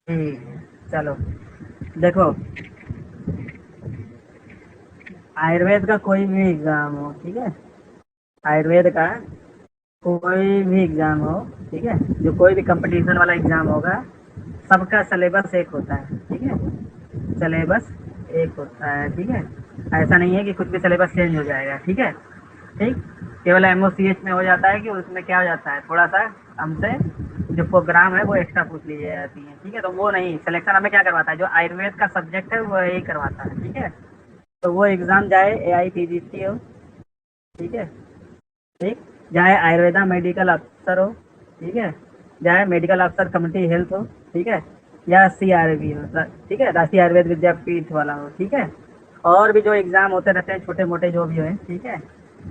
ठीक है, चलो देखो, आयुर्वेद का कोई भी एग्जाम हो, ठीक है, आयुर्वेद का कोई भी एग्जाम हो, ठीक है, जो कोई भी कंपटीशन वाला एग्जाम होगा, सबका सिलेबस एक होता है, ठीक है, सिलेबस एक होता है, ठीक है। ऐसा नहीं है कि कुछ भी सिलेबस चेंज हो जाएगा, ठीक है। ठीक, केवल एमओसीएच में हो जाता है कि उसमें क्या हो जाता है, थोड़ा सा हमसे जो प्रोग्राम है वो एक्स्ट्रा पूछ ली जाती है, ठीक है। तो वो नहीं, सिलेक्शन हमें क्या करवाता है, जो आयुर्वेद का सब्जेक्ट है वो यही करवाता है, ठीक है। तो वो एग्ज़ाम चाहे एआईपीजीटी हो, ठीक है, ठीक, चाहे आयुर्वेदा मेडिकल अफसर हो, ठीक है, चाहे मेडिकल अफसर कम्युनिटी हेल्थ हो, ठीक है, या सीआरबी हो, ठीक है, राष्ट्रीय आयुर्वेद विद्यापीठ वाला हो, ठीक है। और भी जो एग्ज़ाम होते रहते हैं छोटे मोटे जो भी हैं, ठीक है,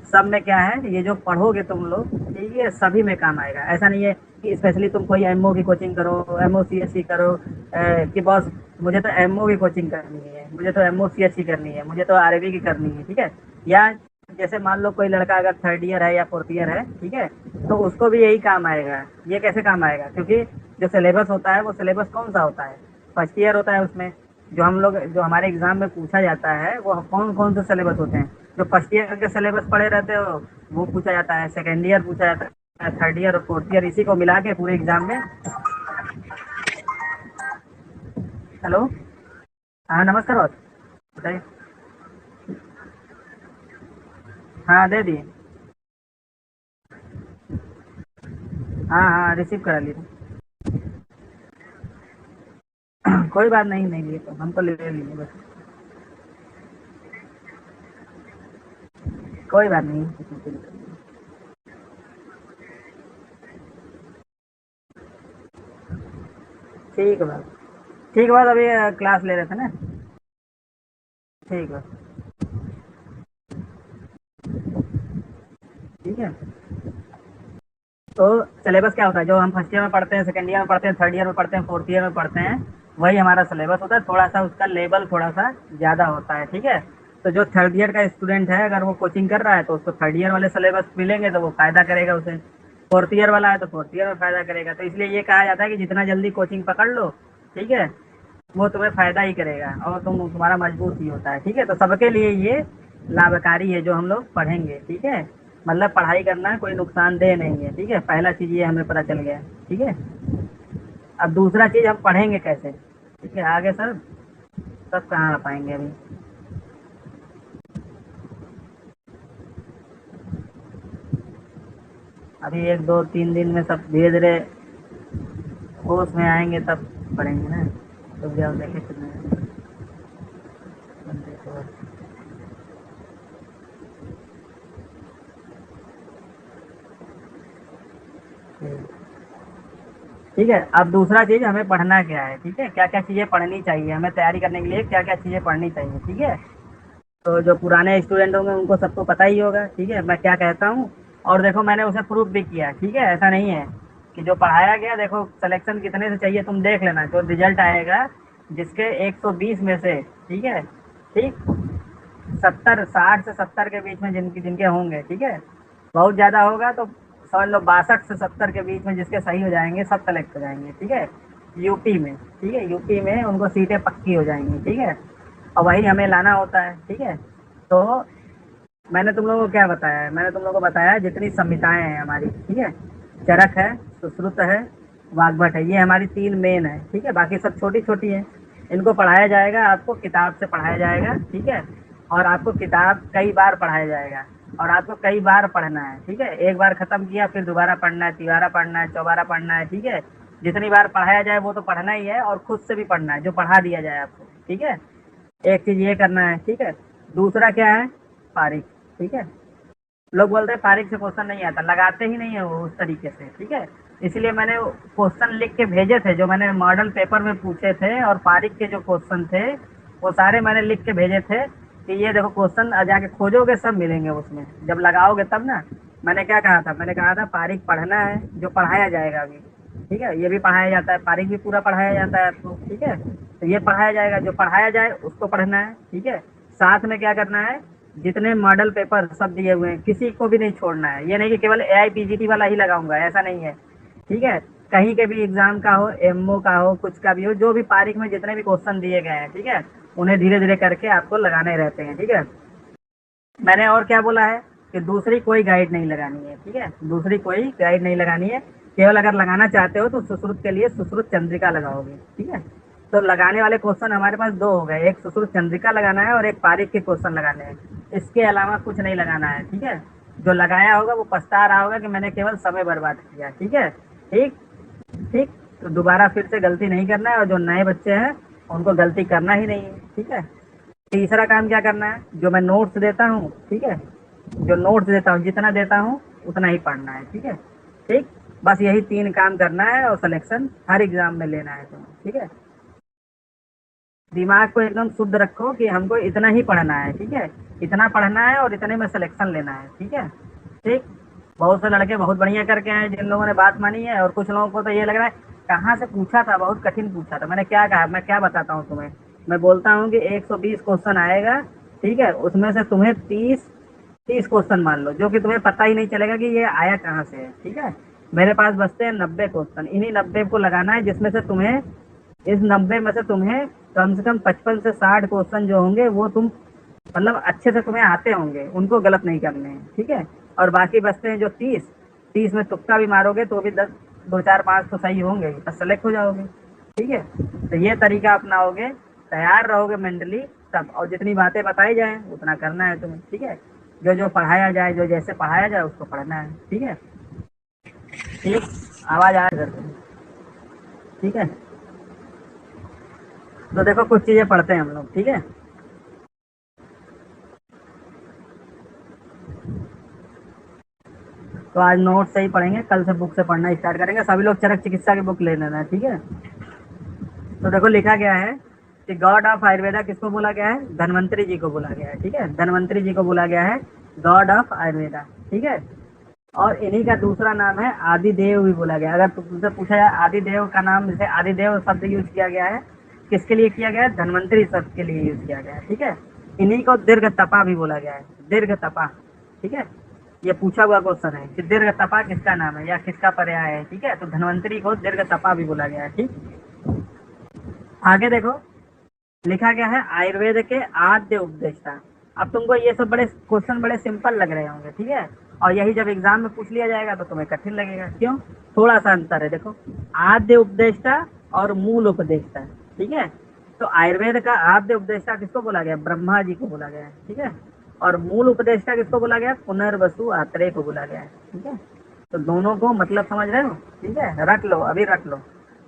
सब में क्या है, ये जो पढ़ोगे तुम लोग, ठीक है, सभी में काम आएगा। ऐसा नहीं है कि स्पेशली तुम कोई एमओ की कोचिंग करो, एमओ सीएससी करो, कि बॉस मुझे तो एमओ की कोचिंग करनी है, मुझे तो एमओ सीएससी करनी है, मुझे तो आरबी की करनी है, ठीक है। या जैसे मान लो कोई लड़का अगर थर्ड ईयर है या फोर्थ ईयर है, ठीक है, तो उसको भी यही काम आएगा। ये कैसे काम आएगा, क्योंकि जो सिलेबस होता है वो सिलेबस कौन सा होता है, फर्स्ट ईयर होता है। उसमें जो हम लोग जो हमारे एग्जाम में पूछा जाता है वो कौन कौन से सिलेबस होते हैं, जो फर्स्ट ईयर के सिलेबस पढ़े रहते हो वो पूछा जाता है, सेकेंड ईयर पूछा जाता है, थर्ड ईयर और फोर्थ ईयर, इसी को मिला के पूरे एग्जाम में। हेलो, हाँ नमस्कार बॉस, बताइए। हाँ दे दिए। हाँ हाँ रिसीव करा लिए। कोई बात नहीं, नहीं लिए तो हम तो ले लिए बस। कोई बात नहीं। ठीक है बात, ठीक है बात, अभी क्लास ले रहे थे ना। ठीक है, ठीक है। तो सिलेबस क्या होता है, जो हम फर्स्ट ईयर में पढ़ते हैं, सेकंड ईयर में पढ़ते हैं, थर्ड ईयर में पढ़ते हैं, फोर्थ ईयर में पढ़ते हैं, वही हमारा सिलेबस होता है। थोड़ा सा उसका लेवल थोड़ा सा ज़्यादा होता है, ठीक है। तो जो थर्ड ईयर का स्टूडेंट है अगर वो कोचिंग कर रहा है तो उसको थर्ड ईयर वाले सिलेबस मिलेंगे तो वो फ़ायदा करेगा उसे। फोर्थ ईयर वाला है तो फोर्थ ईयर में फ़ायदा करेगा। तो इसलिए ये कहा जाता है कि जितना जल्दी कोचिंग पकड़ लो, ठीक है, वो तुम्हें फ़ायदा ही करेगा और तुम्हारा मजबूत ही होता है, ठीक है। तो सबके लिए ये लाभकारी है जो हम लोग पढ़ेंगे, ठीक है। मतलब पढ़ाई करना कोई नुकसानदेह नहीं है, ठीक है। पहला चीज़ ये हमें पता चल गया, ठीक है। अब दूसरा चीज़ हम पढ़ेंगे कैसे, ठीक है, आगे सर सब कहाँ आ पाएंगे अभी। अभी एक दो तीन दिन में सब धीरे धीरे होश में आएंगे तब पढ़ेंगे ना। तो जाओ देखे कितने बंदे को। ठीक है, अब दूसरा चीज़ हमें पढ़ना क्या है, ठीक है, क्या क्या चीज़ें पढ़नी चाहिए हमें तैयारी करने के लिए, क्या क्या चीज़ें पढ़नी चाहिए, ठीक है। तो जो पुराने स्टूडेंट होंगे उनको सबको पता ही होगा, ठीक है, मैं क्या कहता हूँ। और देखो मैंने उसे प्रूफ भी किया, ठीक है, ऐसा नहीं है कि जो पढ़ाया गया, देखो सिलेक्शन कितने से चाहिए तुम देख लेना, जो रिजल्ट आएगा जिसके 120 में से, ठीक है, ठीक, 70 60 से 70 के बीच में जिनकी जिनके होंगे, ठीक है, बहुत ज़्यादा होगा तो समझ लो 62 से 70 के बीच में जिसके सही हो जाएंगे सब सेलेक्ट हो जाएंगे, ठीक है, यूपी में, ठीक है, यूपी में उनको सीटें पक्की हो जाएंगी, ठीक है। और वही हमें लाना होता है, ठीक है। तो मैंने तुम लोगों को क्या बताया है, मैंने तुम लोगों को बताया जितनी संहिताएं हैं हमारी, ठीक है, चरक है, सुश्रुत है, वाग्भट है, ये हमारी तीन मेन है, ठीक है, बाकी सब छोटी छोटी है। इनको पढ़ाया जाएगा, आपको किताब से पढ़ाया जाएगा, ठीक है। और आपको किताब कई बार पढ़ाया जाएगा और आपको कई बार पढ़ना है, ठीक है। एक बार खत्म किया फिर दोबारा पढ़ना है, तिबारा पढ़ना है, चौबारा पढ़ना है, ठीक है। जितनी बार पढ़ाया जाए वो तो पढ़ना ही है और खुद से भी पढ़ना है जो पढ़ा दिया जाए आपको, ठीक है। एक चीज ये करना है, ठीक है। दूसरा क्या है, पारिक, ठीक है। लोग बोलते हैं पारिक से क्वेश्चन नहीं आता, लगाते ही नहीं है वो उस तरीके से, ठीक है। इसलिए मैंने क्वेश्चन लिख के भेजे थे जो मैंने मॉडल पेपर में पूछे थे, और पारिक के जो क्वेश्चन थे वो सारे मैंने लिख के भेजे थे कि ये देखो क्वेश्चन जाके खोजोगे सब मिलेंगे उसमें, जब लगाओगे तब ना। मैंने क्या कहा था, मैंने कहा था पारिक पढ़ना है जो पढ़ाया जाएगा अभी, ठीक है, ये भी पढ़ाया जाता है, पारिक भी पूरा पढ़ाया जाता है आपको, ठीक है। तो ये पढ़ाया जाएगा, जो पढ़ाया जाए उसको पढ़ना है, ठीक है। साथ में क्या करना है, जितने मॉडल पेपर सब दिए हुए हैं किसी को भी नहीं छोड़ना है। ये नहीं कि केवल एआईपीजीटी वाला ही लगाऊंगा, ऐसा नहीं है, ठीक है। कहीं के भी एग्जाम का हो, एमओ का हो, कुछ का भी हो, जो भी तारीख में जितने भी क्वेश्चन दिए गए हैं, ठीक है, उन्हें धीरे धीरे करके आपको लगाने रहते हैं, ठीक है। मैंने और क्या बोला है कि दूसरी कोई गाइड नहीं लगानी है, ठीक है, दूसरी कोई गाइड नहीं लगानी है। केवल अगर लगाना चाहते हो तो सुश्रुत के लिए सुश्रुत चंद्रिका लगाओगे, ठीक है। तो लगाने वाले क्वेश्चन हमारे पास दो हो गए, एक सुश्रुत चंद्रिका लगाना है और एक पारीख के क्वेश्चन लगाने हैं। इसके अलावा कुछ नहीं लगाना है, ठीक है। जो लगाया होगा वो पछता रहा होगा कि मैंने केवल समय बर्बाद किया, ठीक है। ठीक। ठीक। तो दोबारा फिर से गलती नहीं करना है, और जो नए बच्चे हैं उनको गलती करना ही नहीं है, ठीक है। तीसरा काम क्या करना है, जो मैं नोट्स देता हूँ, ठीक है, जो नोट्स देता हूँ जितना देता हूँ उतना ही पढ़ना है, ठीक है। ठीक। बस यही तीन काम करना है और सिलेक्शन हर एग्जाम में लेना है तुम्हें, ठीक है। दिमाग को एकदम शुद्ध रखो कि हमको इतना ही पढ़ना है, ठीक है, इतना पढ़ना है और इतने में सिलेक्शन लेना है, ठीक है। ठीक। बहुत से लड़के बहुत बढ़िया करके आए जिन लोगों ने बात मानी है, और कुछ लोगों को तो ये लग रहा है कहाँ से पूछा था, बहुत कठिन पूछा था। मैंने क्या कहा, मैं क्या बताता हूँ तुम्हें, मैं बोलता हूँ कि 120 क्वेश्चन आएगा, ठीक है, उसमें से तुम्हें 30 क्वेश्चन मान लो जो कि तुम्हें पता ही नहीं चलेगा कि ये आया कहाँ से है, ठीक है। मेरे पास बचते हैं 90 क्वेश्चन, इन्हीं 90 को लगाना है, जिसमें से तुम्हें, इस 90 में से तुम्हें कम से कम 55 से 60 क्वेश्चन जो होंगे वो तुम मतलब अच्छे से तुम्हें आते होंगे, उनको गलत नहीं करने हैं, ठीक है। और बाकी बचते हैं जो 30 में तुक्का भी मारोगे तो भी 10, 2 4 5 तो सही होंगे, बस सेलेक्ट हो जाओगे, ठीक है। तो ये तरीका अपनाओगे, तैयार रहोगे मेंटली तब, और जितनी बातें बताई जाए उतना करना है तुम्हें, ठीक है। जो जो पढ़ाया जाए, जो जैसे पढ़ाया जाए उसको पढ़ना है, ठीक है। ठीक। आवाज आ रही है, ठीक है। तो देखो कुछ चीजें पढ़ते हैं हम लोग, ठीक है। तो आज नोट से ही पढ़ेंगे, कल से बुक से पढ़ना स्टार्ट करेंगे। सभी लोग चरक चिकित्सा की बुक ले लेना है, ठीक है। तो देखो लिखा गया है कि गॉड ऑफ आयुर्वेदा किसको बोला गया है, धन्वंतरी जी को बोला गया है, ठीक है, धन्वंतरी जी को बोला गया है गॉड ऑफ आयुर्वेदा, ठीक है। और इन्हीं का दूसरा नाम है आदिदेव भी बोला गया है। अगर तुमसे पूछा जाए आदिदेव का नाम, जैसे आदिदेव शब्द यूज किया गया है, किसके लिए किया गया है, धन्वंतरी शब्द के लिए यूज किया गया है, ठीक है। इन्हीं को दीर्घ तपा भी बोला गया है, दीर्घ तपा, ठीक है। ये पूछा हुआ क्वेश्चन है कि दीर्घ तपा किसका नाम है या किसका पर्याय है, ठीक है। तो धन्वंतरी को दीर्घ तपा भी बोला गया है, ठीक। आगे देखो लिखा गया है आयुर्वेद के आद्य उपदेष्टा। अब तुमको ये सब बड़े क्वेश्चन बड़े सिंपल लग रहे होंगे, ठीक है, और यही जब एग्जाम में पूछ लिया जाएगा तो तुम्हें कठिन लगेगा, क्यों, थोड़ा सा अंतर है, देखो। आद्य उपदेष्टा और मूल उपदेष्टा, ठीक है। तो आयुर्वेद का आद्य उपदेष्टा किसको बोला गया, ब्रह्मा जी को बोला गया है, ठीक है। और मूल उपदेष्टा किसको बोला गया, पुनर्वसु आत्रेय को बोला गया है, ठीक है। तो दोनों को मतलब समझ रहे हो, ठीक है, रख लो, अभी रख लो,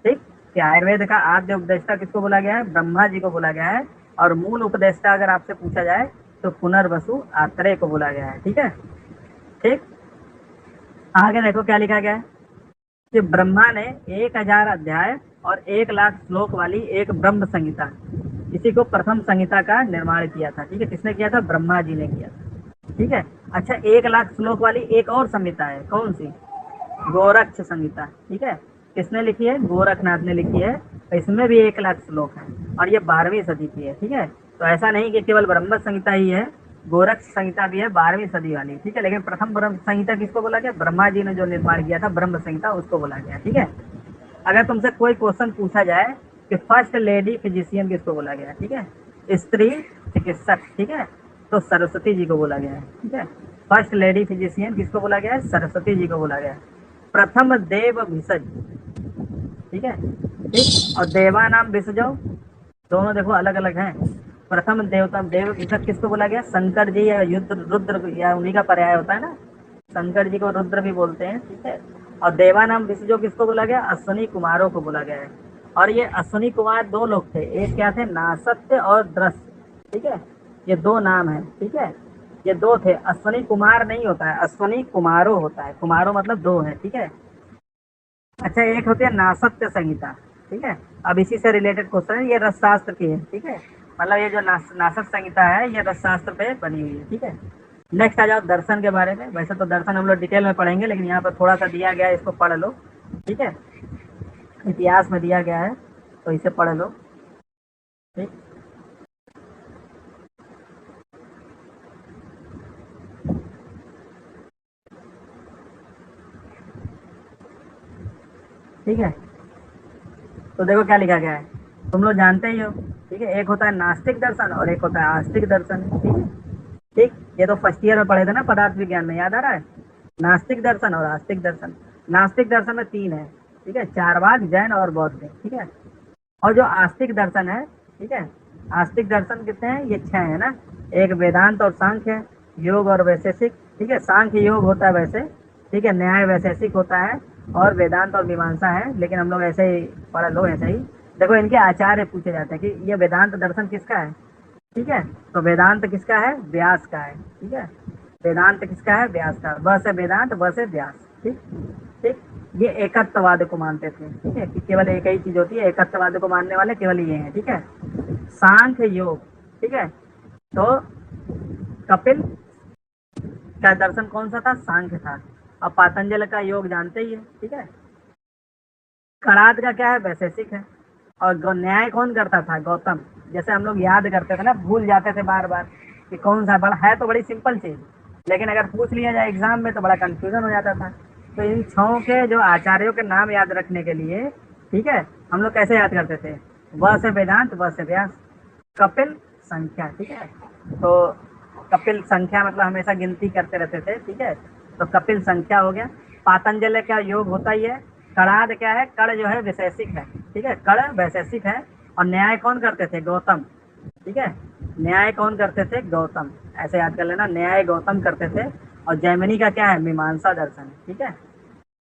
ठीक। कि आयुर्वेद का आद्य उपदेष्टा किसको बोला गया है, ब्रह्मा जी को बोला गया है। और मूल उपदेष्टा अगर आपसे पूछा जाए तो पुनर्वसु आत्रेय को बोला गया है, ठीक है। ठीक। आगे देखो क्या लिखा गया है कि ब्रह्मा ने 1000 अध्याय और 1 लाख श्लोक वाली एक ब्रह्म संहिता, इसी को प्रथम संहिता का निर्माण किया था, ठीक है। किसने किया था, ब्रह्मा जी ने किया था, ठीक है। अच्छा, 1 लाख श्लोक वाली एक और संहिता है, कौन सी, गोरक्ष संहिता, ठीक है। किसने लिखी है, गोरखनाथ ने लिखी है। तो इसमें भी 1 लाख श्लोक है और ये 12वीं सदी की है, ठीक है। तो ऐसा नहीं कि केवल ब्रह्म संहिता ही है, गोरक्ष संहिता भी है 12वीं सदी वाली, ठीक है। लेकिन प्रथम ब्रह्म संहिता किसको बोला गया, ब्रह्मा जी ने जो निर्माण किया था ब्रह्म संहिता, उसको बोला गया, ठीक है। अगर तुमसे कोई क्वेश्चन पूछा जाए कि फर्स्ट लेडी फिजिशियन किसको बोला गया है, ठीक है, स्त्री चिकित्सक, ठीक है, तो सरस्वती जी को बोला गया है, ठीक है। फर्स्ट लेडी फिजिशियन किसको बोला गया है, सरस्वती जी को बोला गया है। प्रथम देव भिषज, ठीक है। ठीक। और देवा नाम भिषजो, दोनों देखो अलग अलग हैं। प्रथम देवता देव भिषज किसको बोला गया, शंकर जी या युद्ध रुद्र या उन्हीं का पर्याय होता है ना, शंकर जी को रुद्र भी बोलते हैं, ठीक है। और देवा नाम भिषजो किसको बोला गया, अश्वनी कुमारों को बोला गया है। और ये अश्वनी कुमार दो लोग थे, एक क्या थे, नासत्य और दृश्य, ठीक है। ये दो नाम है, ठीक है। ये दो थे, अश्वनी कुमार नहीं होता है, अश्वनी कुमारों होता है, कुमारों मतलब दो है, ठीक है। अच्छा, एक होती है नासत्य संहिता, ठीक है। अब इसी से रिलेटेड क्वेश्चन है, ये रसशास्त्र की है, ठीक है। मतलब ये जो नासक संहिता है ये रसशास्त्र पे बनी हुई है, ठीक है। नेक्स्ट आ जाओ दर्शन के बारे में। वैसे तो दर्शन हम लोग डिटेल में पढ़ेंगे, लेकिन यहाँ पर थोड़ा सा दिया गया है, इसको पढ़ लो, ठीक है। इतिहास में दिया गया है तो इसे पढ़ लो, ठीक। ठीक है। तो देखो क्या लिखा गया है, तुम लोग जानते ही हो, ठीक है। एक होता है नास्तिक दर्शन और एक होता है आस्तिक दर्शन, ठीक है। ठीक, ये तो फर्स्ट ईयर में पढ़े थे ना पदार्थ विज्ञान में, याद आ रहा है? नास्तिक दर्शन और आस्तिक दर्शन। नास्तिक दर्शन में तीन है, ठीक है, चारवाक, जैन और बौद्ध, ठीक है। और जो आस्तिक दर्शन है, ठीक है, आस्तिक दर्शन कितने हैं? ये छह है ना। एक वेदांत और सांख्य है, योग और वैशेषिक, ठीक है। सांख्य योग होता है वैसे, ठीक है, न्याय वैशेषिक होता है, और वेदांत और मीमांसा है, लेकिन हम लोग ऐसे ही पढ़ लो, ऐसे ही। देखो इनके आचार्य पूछे जाते हैं कि ये वेदांत दर्शन किसका है, ठीक है। तो वेदांत किसका है? व्यास का है, ठीक है। वेदांत किसका है? व्यास का। व से वेदांत, व से व्यास, ठीक। ठीक, ये एकत्ववाद को मानते थे, ठीक है, कि केवल एक ही चीज होती है। एकत्ववाद को मानने वाले केवल ये हैं, ठीक है। सांख्य योग, ठीक है। तो कपिल का दर्शन कौन सा था? सांख्य था। अब पातंजल का योग जानते ही है, ठीक है। कणाद का क्या है? वैशेषिक है। और न्याय कौन करता था? गौतम। जैसे हम लोग याद करते थे ना, भूल जाते थे बार बार कि कौन सा बड़ा है, तो बड़ी सिंपल चीज, लेकिन अगर पूछ लिया जाए एग्जाम में तो बड़ा कंफ्यूजन हो जाता था। तो इन छहों के जो आचार्यों के नाम याद रखने के लिए, ठीक है, हम लोग कैसे याद करते थे? व से वेदांत, व से व्यास, कपिल, संख्या, ठीक है। तो कपिल संख्या मतलब हमेशा गिनती करते रहते थे, ठीक है। तो कपिल संख्या हो गया। पातंजलि का योग होता ही है। कणाद क्या है? कण जो है वैशेषिक है, ठीक है, कण वैशेषिक है। और न्याय कौन करते थे? गौतम, ठीक है। न्याय कौन करते थे? गौतम। ऐसे याद कर लेना, न्याय गौतम करते थे। और जैमिनी का क्या है? मीमांसा दर्शन, ठीक है।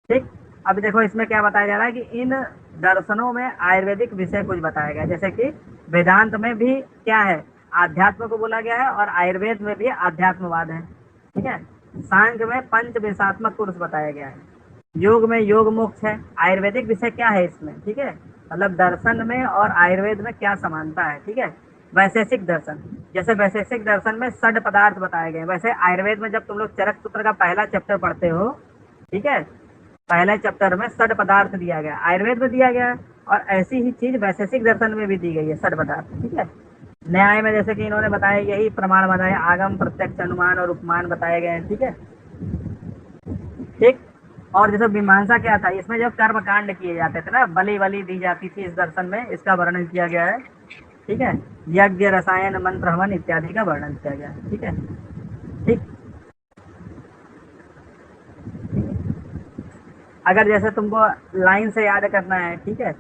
ठीक, अब देखो इसमें क्या बताया जा रहा है कि इन दर्शनों में आयुर्वेदिक विषय कुछ बताया गया है। जैसे कि वेदांत में भी क्या है? आध्यात्म को बोला गया है, और आयुर्वेद में भी आध्यात्मवाद है, ठीक है। सांख्य में पंच विषात्मक पुरुष बताया गया है। योग में योग मोक्ष है। आयुर्वेदिक विषय क्या है इसमें, ठीक है, मतलब दर्शन में और आयुर्वेद में क्या समानता है, ठीक है। वैशेषिक दर्शन, जैसे वैशेषिक दर्शन में षड पदार्थ बताए गए, वैसे आयुर्वेद में जब तुम लोग चरक सूत्र का पहला चैप्टर पढ़ते हो, ठीक है, पहले चैप्टर में षड पदार्थ दिया गया, आयुर्वेद में दिया गया है। और ऐसी ही चीज वैशेषिक दर्शन में भी दी गई है, षड पदार्थ, ठीक है। न्याय में जैसे कि इन्होंने बताया, यही प्रमाण बताया, आगम, प्रत्यक्ष, अनुमान और उपमान बताए गए हैं, ठीक है। ठीक, और जैसे मीमांसा क्या था, इसमें जब कर्म कांड किए जाते थे ना, बलि वली दी जाती थी, इस दर्शन में इसका वर्णन किया गया है, ठीक है। यज्ञ, रसायन, मंत्र, हवन इत्यादि का वर्णन किया गया है, ठीक है। ठीक, अगर जैसे तुमको लाइन से याद करना है, ठीक है,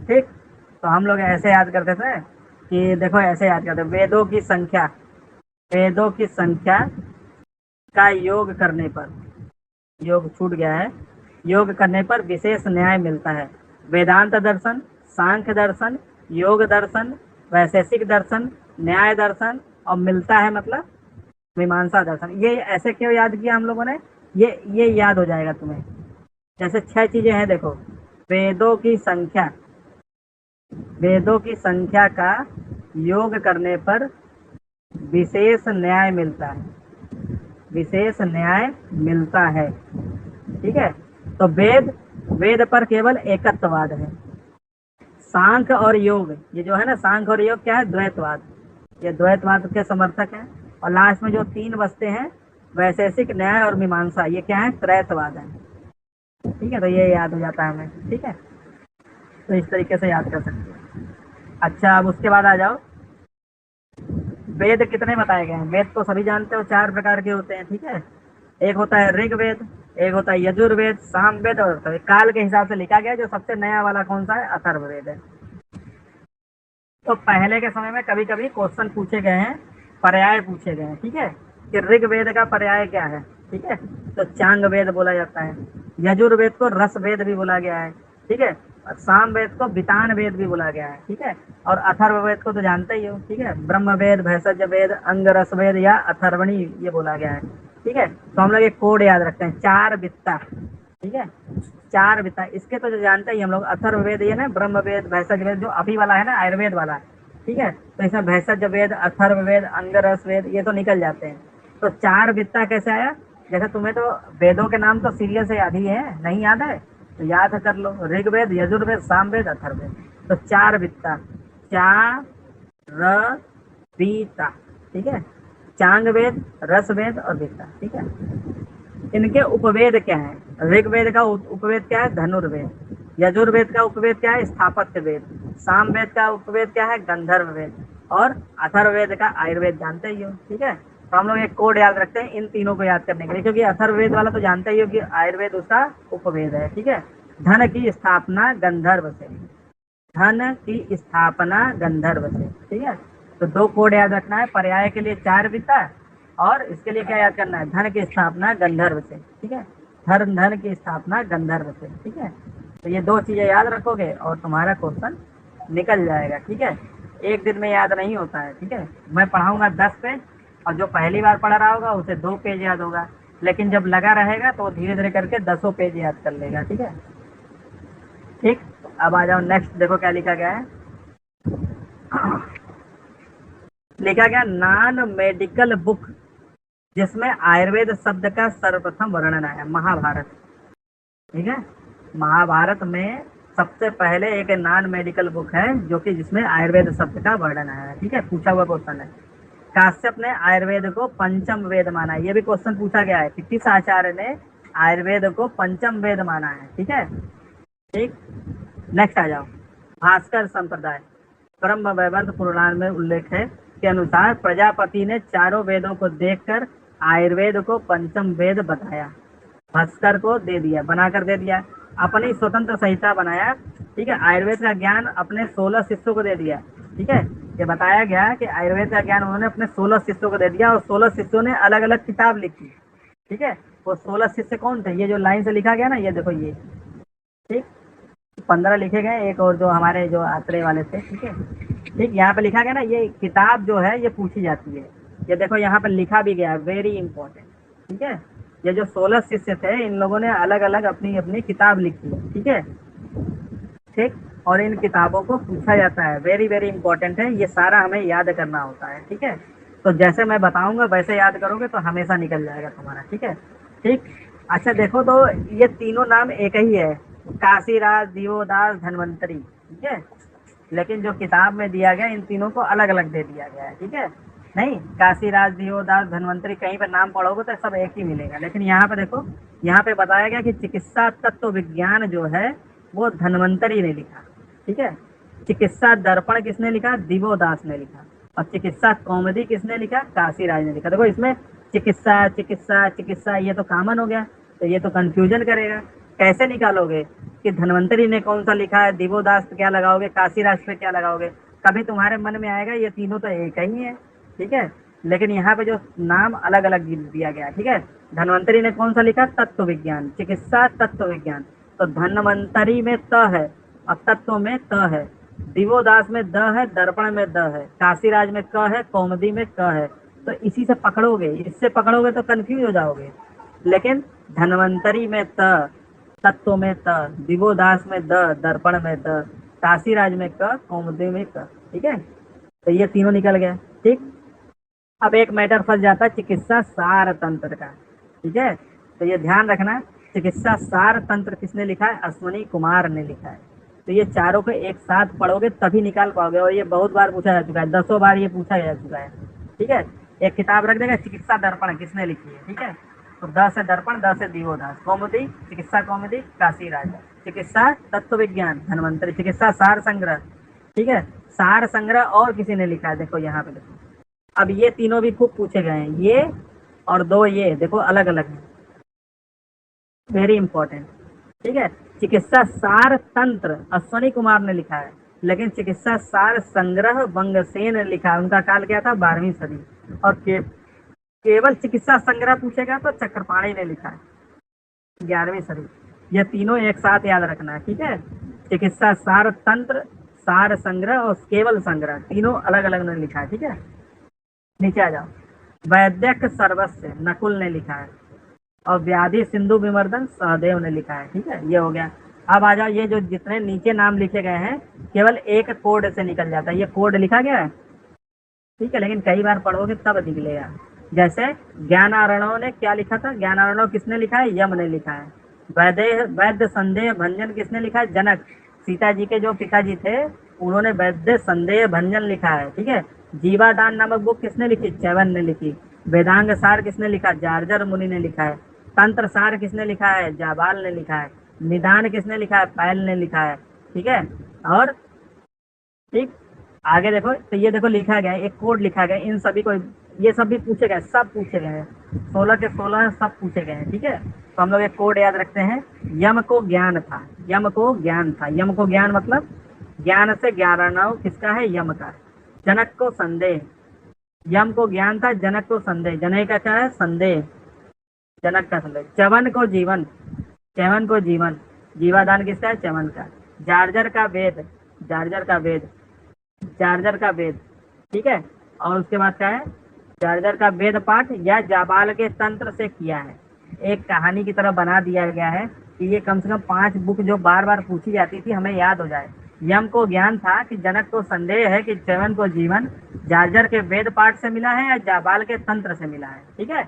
ठीक, तो हम लोग ऐसे याद करते थे कि देखो ऐसे याद करते, वेदों की संख्या, वेदों की संख्या का योग करने पर, योग छूट गया है, योग करने पर विशेष न्याय मिलता है। वेदांत दर्शन, सांख्य दर्शन, योग दर्शन, वैशेषिक दर्शन, न्याय दर्शन, और मिलता है मतलब मीमांसा दर्शन। ये ऐसे क्यों याद किया हम लोगों ने? ये याद हो जाएगा तुम्हें। जैसे छह चीजें हैं, देखो, वेदों की संख्या, वेदों की संख्या का योग करने पर विशेष न्याय मिलता है, विशेष न्याय मिलता है, ठीक है। तो वेद, वेद पर केवल एकत्ववाद है। सांख्य और योग, ये जो है ना, सांख्य और योग क्या है? द्वैतवाद, ये द्वैतवाद के समर्थक हैं। और लास्ट में जो तीन बचते हैं, वैशेषिक, न्याय और मीमांसा, ये क्या है? त्रैतवाद है, ठीक है। तो ये याद हो जाता है हमें, ठीक है। तो इस तरीके से याद कर सकते हैं। अच्छा, अब उसके बाद आ जाओ, वेद कितने बताए गए हैं? वेद तो सभी जानते हो, चार प्रकार के होते हैं, ठीक है। एक होता है ऋग्वेद, एक होता है यजुर्वेद, सामवेद, और अथर्ववेद। काल के हिसाब से लिखा गया, जो सबसे नया वाला कौन सा है? अथर्ववेद है। तो पहले के समय में कभी कभी क्वेश्चन पूछे गए हैं, पर्याय पूछे गए हैं, ठीक है, कि ऋग्वेद का पर्याय क्या है, ठीक है। तो चांग वेद बोला जाता है। यजुर्वेद को रस वेद भी बोला गया है, ठीक है। और सामवेद को वितान वेद भी बोला गया है, ठीक है। और अथर्ववेद को तो जानते ही हो, ठीक है, ब्रह्म वेद, भैषज वेद, अंग रस वेद या अथर्वणी, ये बोला गया है, ठीक है। तो हम लोग एक कोड याद रखते हैं, चार वित्ता, ठीक है, चार वित्ता। इसके तो जो जानते ही हम लोग, अथर्ववेद ये ना, ब्रह्म वेद, भैषज वेद, जो अभी वाला है ना, आयुर्वेद वाला, ठीक है। तो इसमें भैषज वेद, अथर्ववेद, अंगरस वेद, ये तो निकल जाते हैं। तो चार वित्ता कैसे आया? जैसे तुम्हें तो वेदों के नाम तो सीरियल से याद ही है, नहीं याद है तो याद कर लो, ऋग्वेद, यजुर्वेद, सामवेद, अथर्ववेद। तो चार वित्ता, चार वीता, ठीक है, चांग वेद, रस वेद और वित्ता, ठीक है। इनके उपवेद क्या है? ऋग्वेद का उपवेद क्या है? धनुर्वेद। यजुर्वेद का उपवेद क्या है? स्थापत्य वेद। सामवेद का उपवेद क्या है? गंधर्व वेद। और अथर्ववेद का आयुर्वेद जानते ही हो, ठीक है। तो हम लोग एक कोड याद रखते हैं इन तीनों को याद करने के लिए, क्योंकि अथर्ववेद वाला तो जानते ही हो कि आयुर्वेद उसका उपवेद है, ठीक है। धन की स्थापना गंधर्व से, धन की स्थापना गंधर्व से, ठीक है। तो दो कोड याद रखना है, पर्याय के लिए 4 बीता और इसके लिए क्या याद करना है? धन की स्थापना गंधर्व से, ठीक है। धन धन की स्थापना गंधर्व से, ठीक है। तो ये दो चीजें याद रखोगे और तुम्हारा क्वेश्चन निकल जाएगा, ठीक है। एक दिन में याद नहीं होता है, ठीक है। मैं पढ़ाऊंगा 10 पेज और जो पहली बार पढ़ रहा होगा उसे 2 पेज याद होगा, लेकिन जब लगा रहेगा तो धीरे धीरे करके 10 पेज याद कर लेगा, ठीक है। ठीक, अब आ जाओ नेक्स्ट, देखो क्या लिखा गया है। लिखा गया नॉन मेडिकल बुक जिसमें आयुर्वेद शब्द का सर्वप्रथम वर्णन आया, महाभारत, ठीक है। महाभारत में सबसे पहले एक नॉन मेडिकल बुक है जो कि जिसमें आयुर्वेद शब्द का वर्णन आया है, ठीक है। पूछा हुआ क्वेश्चन है। काश्यप ने आयुर्वेद को पंचम वेद माना है, ये भी क्वेश्चन पूछा गया है कि किस आचार्य ने आयुर्वेद को पंचम वेद माना है, ठीक है। ठीक, नेक्स्ट आ जाओ। भास्कर संप्रदाय, ब्रह्म वैवर्त पुराण में उल्लेख है के अनुसार प्रजापति ने चारों वेदों को देखकर आयुर्वेद को पंचम वेद बताया, भास्कर को दे दिया, बनाकर दे दिया, अपनी स्वतंत्र संहिता बनाया, ठीक है। आयुर्वेद का ज्ञान अपने 16 शिष्यों को दे दिया, ठीक है। ये बताया गया कि आयुर्वेद का ज्ञान उन्होंने अपने 16 शिष्यों को दे दिया और 16 शिष्यों ने अलग अलग किताब लिखी, ठीक है। वो 16 शिष्य कौन थे? ये जो लाइन से लिखा गया ना, ये देखो ये, ठीक। 15 लिखे गए, एक और जो हमारे जो आत्रेय वाले थे, ठीक है। ठीक, यहाँ पे लिखा गया ना, ये किताब जो है ये पूछी जाती है। ये देखो यहाँ पे लिखा भी गया है, वेरी इंपॉर्टेंट, ठीक है। ये जो 16 शिष्य थे इन लोगों ने अलग अलग अपनी अपनी किताब लिखी है, ठीक है। ठीक, और इन किताबों को पूछा जाता है, वेरी वेरी इंपॉर्टेंट है, ये सारा हमें याद करना होता है, ठीक है। तो जैसे मैं बताऊंगा वैसे याद करोगे तो हमेशा निकल जाएगा तुम्हारा, ठीक है। ठीक, अच्छा देखो तो ये तीनों नाम एक ही है, काशीराज, दिवोदास, धन्वंतरी, ठीक है। लेकिन जो किताब में दिया गया इन तीनों को अलग अलग दे दिया गया है, ठीक है। नहीं, काशीराज, दिवोदास, धन्वंतरी कहीं पर नाम पढ़ोगे तो सब एक ही मिलेगा, लेकिन यहाँ पे देखो, यहाँ पे बताया गया कि चिकित्सा तत्व विज्ञान जो है वो धन्वंतरी ने लिखा, ठीक है। चिकित्सा दर्पण किसने लिखा? दिवोदास ने लिखा। और चिकित्सा कौमुदी किसने लिखा? काशीराज ने लिखा। देखो इसमें चिकित्सा चिकित्सा चिकित्सा ये तो कॉमन हो गया, तो ये तो कंफ्यूजन करेगा। कैसे निकालोगे कि धन्वंतरी ने कौन सा लिखा है, दिवोदास पे क्या लगाओगे, काशीराज पे क्या लगाओगे? कभी तुम्हारे मन में आएगा ये तीनों तो एक ही है, ठीक है। लेकिन यहाँ पे जो नाम अलग अलग दिया गया, ठीक है। धन्वंतरी ने कौन सा लिखा? तत्व विज्ञान, चिकित्सा तत्व विज्ञान। तो धन्वंतरी में त है और तत्व में त है, दिवोदास में द है, दर्पण में द है, काशीराज में क है, कौमुदी में क है। तो इसी से पकड़ोगे, इससे पकड़ोगे तो कंफ्यूज हो जाओगे। लेकिन धन्वंतरी में त, तत्व में त, दिवोदास में द, दर्पण में द, काशीराज में क, कौमुदी में क, ठीक है। तो ये तीनों निकल गए, ठीक। अब एक मैटर फंस जाता है चिकित्सा सार तंत्र का, ठीक है। तो ये ध्यान रखना, चिकित्सा सार तंत्र किसने लिखा है? अश्वनी कुमार ने लिखा है। तो ये चारों को एक साथ पढ़ोगे तभी निकाल पाओगे, और ये बहुत बार पूछा जा चुका है, 10 बार ये पूछा जा चुका है, ठीक है। एक किताब रख देगा, चिकित्सा दर्पण किसने लिखी है, ठीक है। तो 10 से दर्पण, 10 से दिवोदास, कौमुदी, चिकित्सा कौमुदी, काशीराज, चिकित्सा तत्व विज्ञान, धन्वंतरी, चिकित्सा सार संग्रह, ठीक है। सार संग्रह और किसी ने लिखा है, देखो यहाँ पे देखो। अब ये तीनों भी खूब पूछे गए हैं, ये और दो ये देखो अलग अलग हैं, वेरी इंपॉर्टेंट, ठीक है। चिकित्सा सार तंत्र अश्वनी कुमार ने लिखा है, लेकिन चिकित्सा सार संग्रह वंगसेन ने लिखा है। उनका काल क्या था? 12वीं सदी। और केवल चिकित्सा संग्रह पूछेगा तो चक्रपाणी ने लिखा है, 11वीं सदी। ये तीनों एक साथ याद रखना है, ठीक है। चिकित्सा सार तंत्र, सार संग्रह और केवल संग्रह, तीनों अलग अलग ने लिखा है, ठीक है। नीचे आ जाओ। वैद्यक सर्वस्व नकुल ने लिखा है, और व्याधि सिंधु विमर्दन सहदेव ने लिखा है, ठीक है। ये हो गया। अब आ जाओ, ये जो जितने नीचे नाम लिखे गए हैं केवल एक कोड से निकल जाता है, ये कोड लिखा गया है, ठीक है। लेकिन कई बार पढ़ोगे तब निकलेगा। जैसे ज्ञानारणव ने क्या लिखा था? ज्ञानारणव किसने लिखा है? यम ने लिखा है। वैद्य संदेह भंजन किसने लिखा है? जनक। सीता जी के जो पिताजी थे उन्होंने वैद्य संदेह भंजन लिखा है, ठीक है। जीवादान नामक बुक किसने लिखी? च्यवन ने लिखी। वेदांग सार किसने लिखा? जार्जर मुनि ने लिखा है। तंत्र सार किसने लिखा है? जाबाल ने लिखा है। निदान किसने लिखा है? पायल ने लिखा है, ठीक है। और ठीक, आगे देखो, तो ये देखो लिखा गया है, एक कोड लिखा गया है, इन सभी को, ये सब भी पूछे गए, सब पूछे गए हैं, 16 के 16 सब पूछे गए हैं, ठीक है। तो हम लोग एक कोड याद रखते हैं, यम को ज्ञान था, यम को ज्ञान था, यम को ज्ञान मतलब ज्ञान से 11 किसका है? यम का। जनक को संदेह, यम को ज्ञान था, जनक को संदेह, जनक का क्या है? संदेह, जनक का संदेह। च्यवन को जीवन, च्यवन को जीवन, जीवादान किसका है? च्यवन का। जार्जर का वेद, जार्जर का वेद, चार्जर का वेद, ठीक है। और उसके बाद क्या है? चार्जर का वेद पाठ या जाबाल के तंत्र से किया है। एक कहानी की तरह बना दिया गया है कि ये कम से कम 5 बुक जो बार बार पूछी जाती थी हमें याद हो जाए। यम को ज्ञान था कि जनक को संदेह है कि च्यवन को जीवन जार्जर के वेद पाठ से मिला है या जाबाल के तंत्र से मिला है, ठीक है,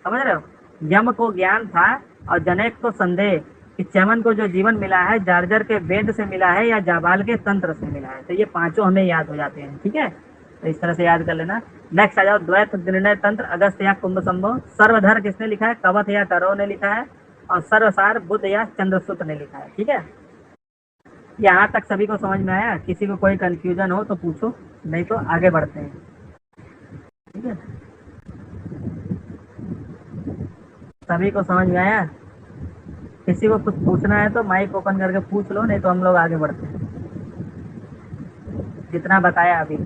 समझ रहे हो। यम को ज्ञान था और जनक को संदेह कि च्यवन को जो जीवन मिला है जार्जर के वेद से मिला है या जाबाल के तंत्र से मिला है। तो ये पांचों हमें याद हो जाते हैं, ठीक है। तो इस तरह से याद कर लेना। नेक्स्ट आ जाओ, द्वैत निर्णय तंत्र अगस्त या कुंभ संभव। सर्वधर किसने लिखा है? कवथ या करौ ने लिखा है। और सर्वसार बुद्ध या चंद्रसूत ने लिखा है, ठीक है। यहाँ तक सभी को समझ में आया? किसी को कोई कंफ्यूजन हो तो पूछो, नहीं तो आगे बढ़ते हैं, ठीक है। सभी को समझ में आया? किसी को कुछ पूछना है तो माइक ओपन करके पूछ लो, नहीं तो हम लोग आगे बढ़ते हैं। जितना बताया अभी,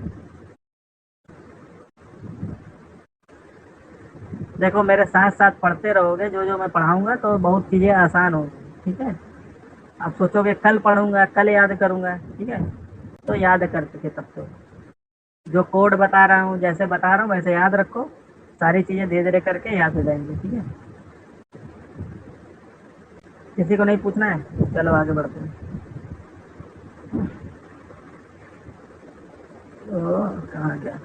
देखो मेरे साथ साथ पढ़ते रहोगे, जो जो मैं पढ़ाऊंगा तो बहुत चीजें आसान होंगी, ठीक है। आप सोचोगे कल पढ़ूंगा, कल याद करूंगा, ठीक है, तो याद कर सके तब तो। जो कोड बता रहा हूँ, जैसे बता रहा हूँ वैसे याद रखो, सारी चीजें धीरे धीरे करके याद हो जाएंगी, ठीक है। किसी को नहीं पूछना है? चलो आगे बढ़ते हैं। तो कहाँ गया,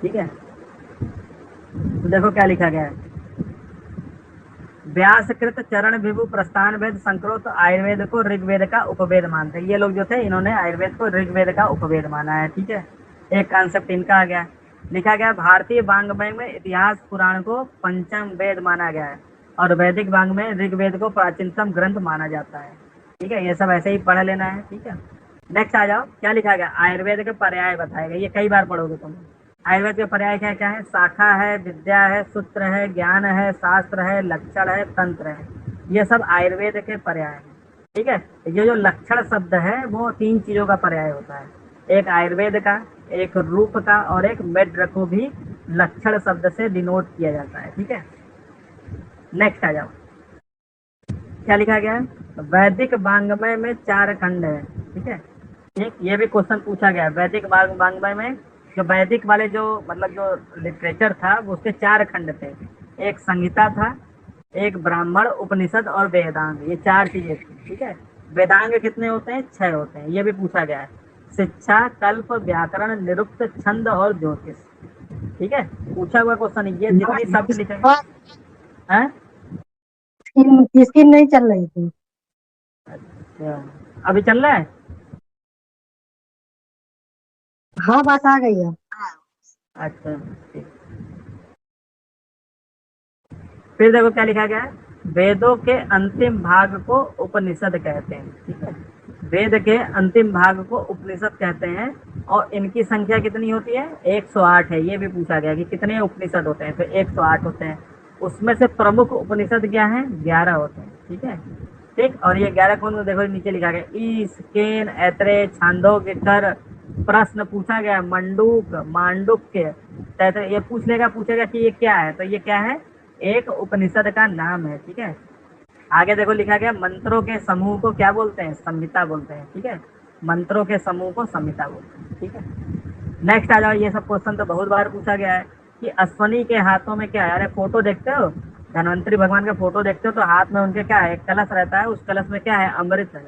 ठीक है। तो देखो क्या लिखा गया है, व्यासकृत चरण विभु प्रस्थान वेद संक्रोत आयुर्वेद को ऋग्वेद का उपवेद मानते हैं। ये लोग जो थे इन्होंने आयुर्वेद को ऋग्वेद का उपवेद माना है, ठीक है। एक कॉन्सेप्ट इनका आ गया। लिखा गया भारतीय वांग्मय में इतिहास पुराण को पंचम वेद माना गया है और वैदिक वांग में ऋग्वेद को प्राचीनतम ग्रंथ माना जाता है, ठीक है। ये सब ऐसे ही पढ़ लेना है, ठीक है। नेक्स्ट आ जाओ, क्या लिखा गया? आयुर्वेद के पर्याय बताए गए, ये कई बार पढ़ोगे तुम। आयुर्वेद के पर्याय क्या क्या है? शाखा है, विद्या है, सूत्र है, ज्ञान है, शास्त्र है, लक्षण है, तंत्र है। ये सब आयुर्वेद के पर्याय हैं, ठीक है। ये जो लक्षण शब्द है वो 3 चीजों का पर्याय होता है, एक आयुर्वेद का, एक रूप का और एक मेड्र को भी लक्षण शब्द से डिनोट किया जाता है, ठीक है। नेक्स्ट आ जाओ, क्या लिखा गया है? वैदिक वांग्मय में 4 खंड है, ठीक है। ठीक, ये भी क्वेश्चन पूछा गया है। वैदिक वांग्मय में जो वैदिक वाले जो मतलब जो लिटरेचर था वो उसके 4 खंड थे। एक संहिता था, एक ब्राह्मण, उपनिषद और वेदांग, ये 4 चीजें थी, ठीक है। वेदांग कितने होते हैं? 6 होते हैं, ये भी पूछा गया है। शिक्षा, कल्प, व्याकरण, निरुक्त, छंद और ज्योतिष, ठीक है, पूछा हुआ क्वेश्चन। ये जितनी शब्द लिखे हैं, स्क्रीन नहीं चल रही थी। अच्छा, अभी चल रहा है? हाँ, बात आ गई है। अच्छा ठीक। फिर देखो क्या लिखा गया है, वेदों के अंतिम भाग को उपनिषद कहते हैं, ठीक है। वेद के अंतिम भाग को उपनिषद कहते हैं और इनकी संख्या कितनी होती है? 108 है। ये भी पूछा गया कि कितने उपनिषद होते हैं, तो 108 होते हैं। उसमें से प्रमुख उपनिषद क्या है? 11 होते हैं, ठीक है। ठीक, और ये 11 कौन? देखो नीचे लिखा गया, ईश, केन, ऐत्रेय, छांदोग्य, कर। प्रश्न पूछा गया मंडूक, मांडुक्य, तैत्तिरीय। ये पूछेगा कि ये क्या है, तो ये क्या है? एक उपनिषद का नाम है, ठीक है। आगे देखो लिखा गया, मंत्रों के समूह को क्या बोलते हैं? संहिता बोलते हैं, ठीक है। मंत्रों के समूह को संहिता बोलते हैं, ठीक है। नेक्स्ट आ जाओ, ये सब क्वेश्चन तो बहुत बार पूछा गया है कि अश्वनी के हाथों में क्या है? अरे फोटो देखते हो, धन्वंतरी भगवान का फोटो देखते हो तो हाथ में उनके क्या है? एक कलश रहता है, उस कलश में क्या है? अमृत है,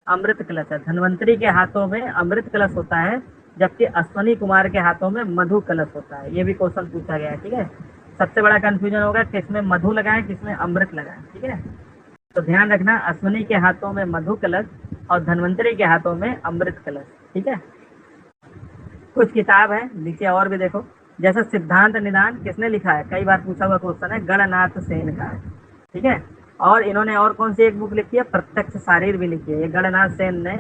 अमृत कलश है। धन्वंतरी के हाथों में अमृत कलश होता है, जबकि अश्वनी कुमार के हाथों में मधु कलश होता है। ये भी क्वेश्चन पूछा गया है, ठीक है। सबसे बड़ा कंफ्यूजन होगा किसमें मधु लगाए, किसमें अमृत लगाए, ठीक है। तो ध्यान रखना, अश्वनी के हाथों में मधु कलश और धन्वंतरी के हाथों में अमृत कलश, ठीक है। कुछ किताब है नीचे और भी देखो, जैसे सिद्धांत निदान किसने लिखा है? कई बार पूछा हुआ क्वेश्चन है, गणनाथ सेन का है, ठीक है। और इन्होंने और कौन सी एक बुक लिखी है, प्रत्यक्ष शारीर भी लिखी है, ये गणनाथ सेन ने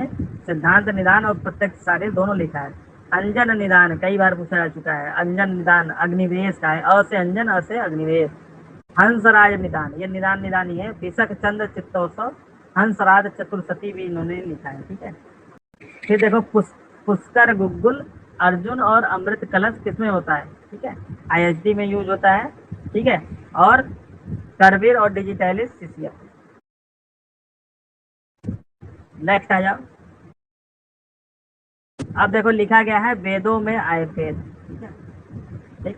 सिद्धांत निदान और प्रत्यक्ष शारीर दोनों लिखा है। अंजन निदान कई बार पूछा जा चुका है, अंजन निदान अग्निवेश का है, अ से अंजन अ से अग्निवेश। हंसराज निदान, ये निदान निदान ही है। बिशक चंद्र चित्तोत्सव, हंसराज चतुर्सती भी इन्होंने लिखा है, ठीक है। फिर देखो पुष्कर गुग्गुल अर्जुन और अमृत कलश किसमें होता है, ठीक है, आईएसडी में यूज होता है, ठीक है। और करवीर और डिजिटलिस सीसीएफ। नेक्स्ट आ जाओ। अब देखो लिखा गया है वेदों में आयुर्वेद, ठीक है, ठीक,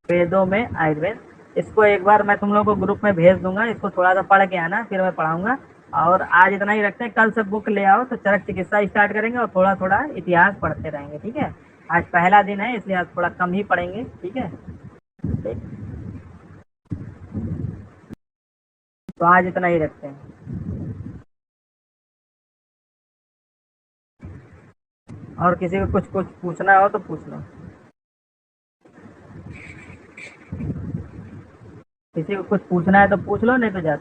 वेदों में आयुर्वेद। इसको एक बार मैं तुम लोगों को ग्रुप में भेज दूंगा, इसको थोड़ा सा पढ़ के आना, फिर मैं पढ़ाऊंगा। और आज इतना ही रखते हैं, कल से बुक ले आओ तो चरक चिकित्सा स्टार्ट करेंगे और थोड़ा थोड़ा इतिहास पढ़ते रहेंगे, ठीक है। आज पहला दिन है इसलिए आज थोड़ा कम ही पढ़ेंगे, ठीक है, ठीक। तो आज इतना ही रखते हैं। और किसी को कुछ कुछ पूछना हो तो पूछ लो, किसी को कुछ पूछना है तो पूछ लो, नहीं तो जा